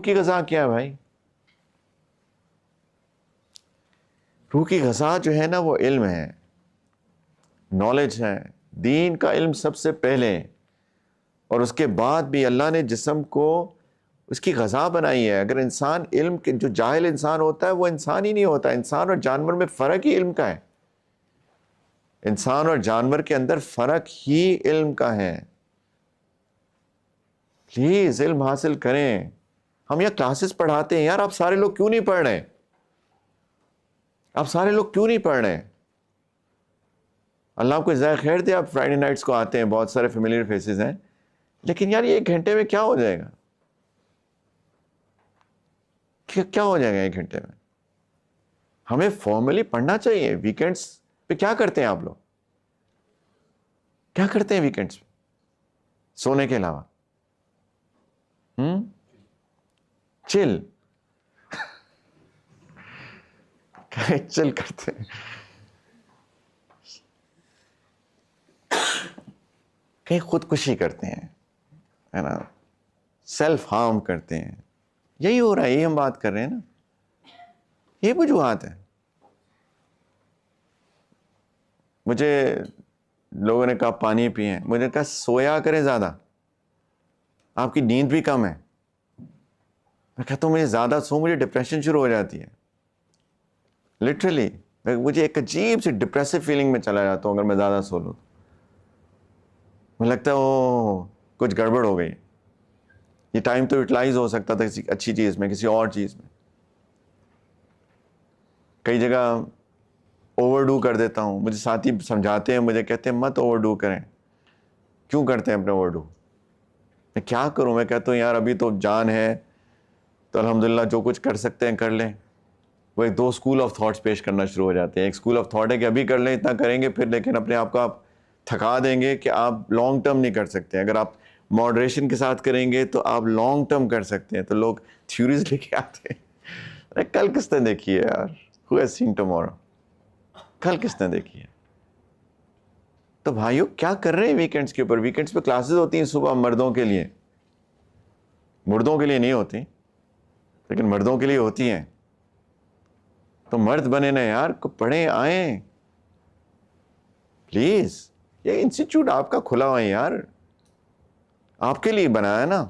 کی غذا کیا ہے بھائی؟ روح کی غذا جو ہے نا وہ علم ہے، نالج ہے، دین کا علم سب سے پہلے، اور اس کے بعد بھی اللہ نے جسم کو اس کی غذا بنائی ہے۔ اگر انسان علم کے، جو جاہل انسان ہوتا ہے وہ انسان ہی نہیں ہوتا۔ انسان اور جانور میں فرق ہی علم کا ہے، انسان اور جانور کے اندر فرق ہی علم کا ہے۔ پلیز علم حاصل کریں۔ ہم یہاں کلاسز پڑھاتے ہیں، یار آپ سارے لوگ کیوں نہیں پڑھ رہے؟ آپ سارے لوگ کیوں نہیں پڑھ رہے؟ اللہ آپ کو جزائے خیر دے، آپ فرائیڈے نائٹس کو آتے ہیں، بہت سارے فیملیئر فیسز ہیں، لیکن یار یہ 1 گھنٹے میں کیا ہو جائے گا؟ کیا ہو جائے گا 1 گھنٹے میں؟ ہمیں فارملی پڑھنا چاہیے۔ ویکینڈس پہ کیا کرتے ہیں آپ لوگ؟ کیا کرتے ہیں ویکینڈس پہ سونے کے علاوہ؟ چل چل کرتے ہیں، کہیں خودکشی کرتے ہیں، ہے نا، سیلف ہارم کرتے ہیں۔ یہی ہو رہا ہے، یہی ہم بات کر رہے ہیں نا، یہ وجوہات ہے۔ مجھے لوگوں نے کہا پانی پئیں، مجھے کہا سویا کریں زیادہ، آپ کی نیند بھی کم ہے۔ میں کہتا ہوں مجھے زیادہ سو مجھے ڈپریشن شروع ہو جاتی ہے، لٹرلی مجھے ایک عجیب سی ڈپریسو فیلنگ میں چلا جاتا ہوں اگر میں زیادہ سو لوں۔ مجھے لگتا ہے او کچھ گڑبڑ ہو گئی، یہ ٹائم تو یوٹیلائز ہو سکتا تھا کسی اچھی چیز میں، کسی اور چیز میں۔ کئی جگہ اوور ڈو کر دیتا ہوں، مجھے ساتھی سمجھاتے ہیں، مجھے کہتے ہیں مت اوور ڈو کریں۔ کیوں کرتے ہیں اپنے اوور ڈو؟ میں کیا کروں؟ میں کہتا ہوں یار ابھی تو جان ہے تو الحمدللہ جو کچھ کر سکتے ہیں کر لیں۔ وہ ایک 2 اسکول آف تھاٹس پیش کرنا شروع ہو جاتے ہیں۔ ایک اسکول آف تھاٹ ہے کہ ابھی کر لیں، اتنا کریں گے پھر، لیکن اپنے آپ کو آپ تھکا دیں گے کہ آپ لانگ ٹرم نہیں کر سکتے۔ اگر آپ ماڈریشن کے ساتھ کریں گے تو آپ لانگ ٹرم کر سکتے ہیں۔ تو لوگ تھیوریز لے کے آتے ہیں، کل کس نے دیکھی ہے یار؟ Who has seen tomorrow؟ کل کس نے دیکھی ہے؟ تو بھائیو کیا کر رہے ہیں ویکینڈز کے اوپر؟ ویکینڈز پہ کلاسز ہوتی ہیں صبح مردوں کے لیے، مردوں کے لیے نہیں ہوتی، لیکن مردوں کے لیے ہوتی ہیں۔ تو مرد بنے نا یار، پڑھیں آئیں پلیز۔ یہ انسٹیٹیوٹ آپ کا کھلا ہوا ہے یار، آپ کے لیے بنایا ہے نا۔